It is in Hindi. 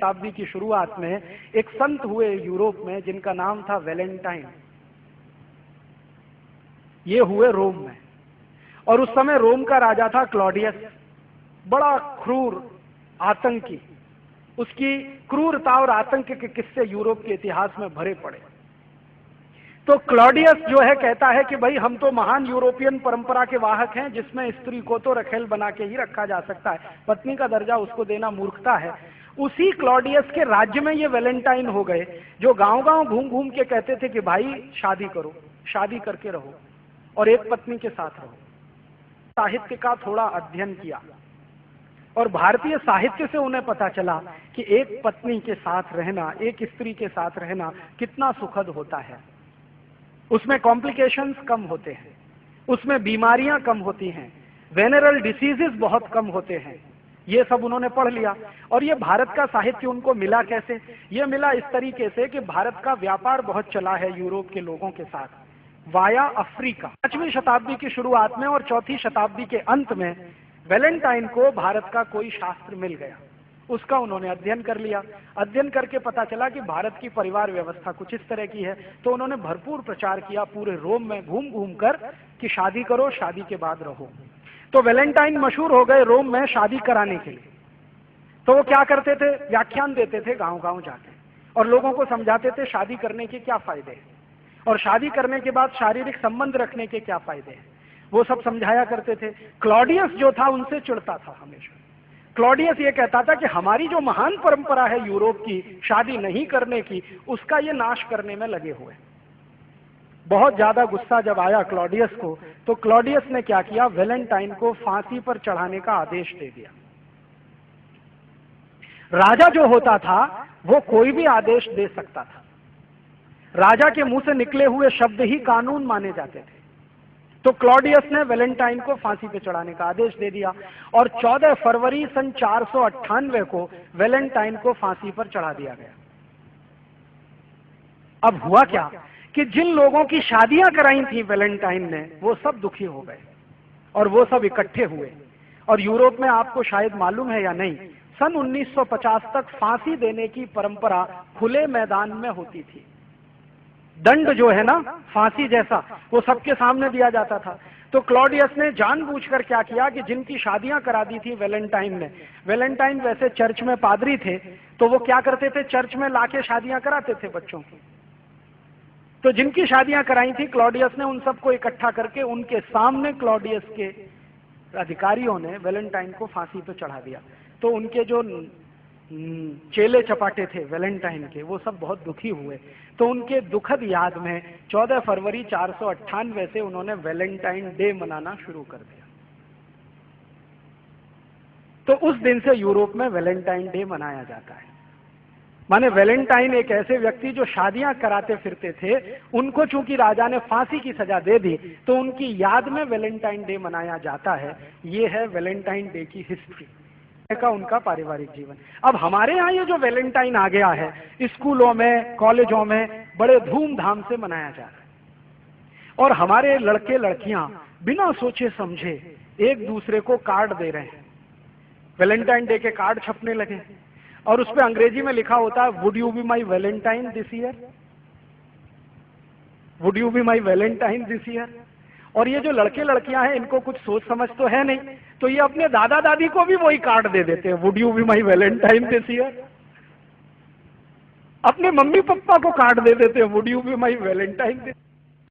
शताब्दी की शुरुआत में एक संत हुए यूरोप में जिनका नाम था वैलेंटाइन। ये हुए रोम में, और उस समय रोम का राजा था क्लॉडियस, बड़ा क्रूर आतंकी। उसकी क्रूरता और आतंक के किस्से यूरोप के इतिहास में भरे पड़े। तो क्लॉडियस जो है कहता है कि भाई हम तो महान यूरोपियन परंपरा के वाहक हैं जिसमें स्त्री को तो रखेल बना के ही रखा जा सकता है, पत्नी का दर्जा उसको देना मूर्खता है। उसी क्लॉडियस के राज्य में ये वैलेंटाइन हो गए जो गांव-गांव घूम घूम के कहते थे कि भाई शादी करो, शादी करके रहो और एक पत्नी के साथ रहो। साहित्य का थोड़ा अध्ययन किया और भारतीय साहित्य से उन्हें पता चला कि एक पत्नी के साथ रहना, एक स्त्री के साथ रहना कितना सुखद होता है। उसमें कॉम्प्लिकेशंस कम होते हैं, उसमें बीमारियां कम होती हैं, वेनरल डिसीजेस बहुत कम होते हैं। ये सब उन्होंने पढ़ लिया। और ये भारत का साहित्य उनको मिला कैसे? ये मिला इस तरीके से कि भारत का व्यापार बहुत चला है यूरोप के लोगों के साथ वाया अफ्रीका। 5वीं शताब्दी की शुरुआत में और 4वीं शताब्दी के अंत में वैलेंटाइन को भारत का कोई शास्त्र मिल गया, उसका उन्होंने अध्ययन कर लिया। अध्ययन करके पता चला कि भारत की परिवार व्यवस्था कुछ इस तरह की है, तो उन्होंने भरपूर प्रचार किया पूरे रोम में घूम घूम कर कि शादी करो, शादी के बाद रहो। तो वैलेंटाइन मशहूर हो गए रोम में शादी कराने के लिए। तो वो क्या करते थे? व्याख्यान देते थे गांव-गांव जाके और लोगों को समझाते थे शादी करने के क्या फायदे हैं और शादी करने के बाद शारीरिक संबंध रखने के क्या फायदे हैं, वो सब समझाया करते थे। क्लॉडियस जो था उनसे चिढ़ता था हमेशा। क्लॉडियस ये कहता था कि हमारी जो महान परंपरा है यूरोप की शादी नहीं करने की, उसका ये नाश करने में लगे हुए। बहुत ज्यादा गुस्सा जब आया क्लॉडियस को, तो क्लॉडियस ने क्या किया? वैलेंटाइन को फांसी पर चढ़ाने का आदेश दे दिया। राजा जो होता था वो कोई भी आदेश दे सकता था, राजा के मुंह से निकले हुए शब्द ही कानून माने जाते थे। तो क्लॉडियस ने वैलेंटाइन को फांसी पे चढ़ाने का आदेश दे दिया और 14 फरवरी सन 498 को वैलेंटाइन को फांसी पर चढ़ा दिया गया। अब हुआ क्या कि जिन लोगों की शादियां कराई थी वैलेंटाइन ने, वो सब दुखी हो गए और वो सब इकट्ठे हुए। और यूरोप में आपको शायद मालूम है या नहीं, सन 1950 तक फांसी देने की परंपरा खुले मैदान में होती थी। दंड जो है ना, फांसी जैसा, वो सबके सामने दिया जाता था। तो क्लॉडियस ने जानबूझकर क्या किया कि जिनकी शादियां करा दी थी वैलेंटाइन ने, वैलेंटाइन वैसे चर्च में पादरी थे, तो वो क्या करते थे? चर्च में लाके शादियां कराते थे बच्चों की। तो जिनकी शादियां कराई थी क्लॉडियस ने उन सबको इकट्ठा करके उनके सामने क्लॉडियस के अधिकारियों ने वैलेंटाइन को फांसी पर चढ़ा दिया। तो उनके जो चेले चपाटे थे वैलेंटाइन के, वो सब बहुत दुखी हुए। तो उनके दुखद याद में 14 फरवरी 498 से उन्होंने वैलेंटाइन डे मनाना शुरू कर दिया। तो उस दिन से यूरोप में वैलेंटाइन डे मनाया जाता है। माने वैलेंटाइन एक ऐसे व्यक्ति जो शादियां कराते फिरते थे, उनको चूंकि राजा ने फांसी की सजा दे दी, तो उनकी याद में वैलेंटाइन डे मनाया जाता है। ये है वैलेंटाइन डे की हिस्ट्री का उनका पारिवारिक जीवन। अब हमारे यहाँ ये जो वैलेंटाइन आ गया है, स्कूलों में, कॉलेजों में बड़े धूमधाम से मनाया जा रहा है और हमारे लड़के लड़कियां बिना सोचे समझे एक दूसरे को कार्ड दे रहे हैं। वैलेंटाइन डे के कार्ड छपने लगे और उस पर अंग्रेजी में लिखा होता है, would you be my Valentine this year, would you be my Valentine this year. और ये जो लड़के लड़कियां हैं, इनको कुछ सोच समझ तो है नहीं, तो ये अपने दादा दादी को भी वही कार्ड दे देते हैं, would you be my Valentine this year. अपने मम्मी पापा को कार्ड दे देते हैं, would you be my Valentine this.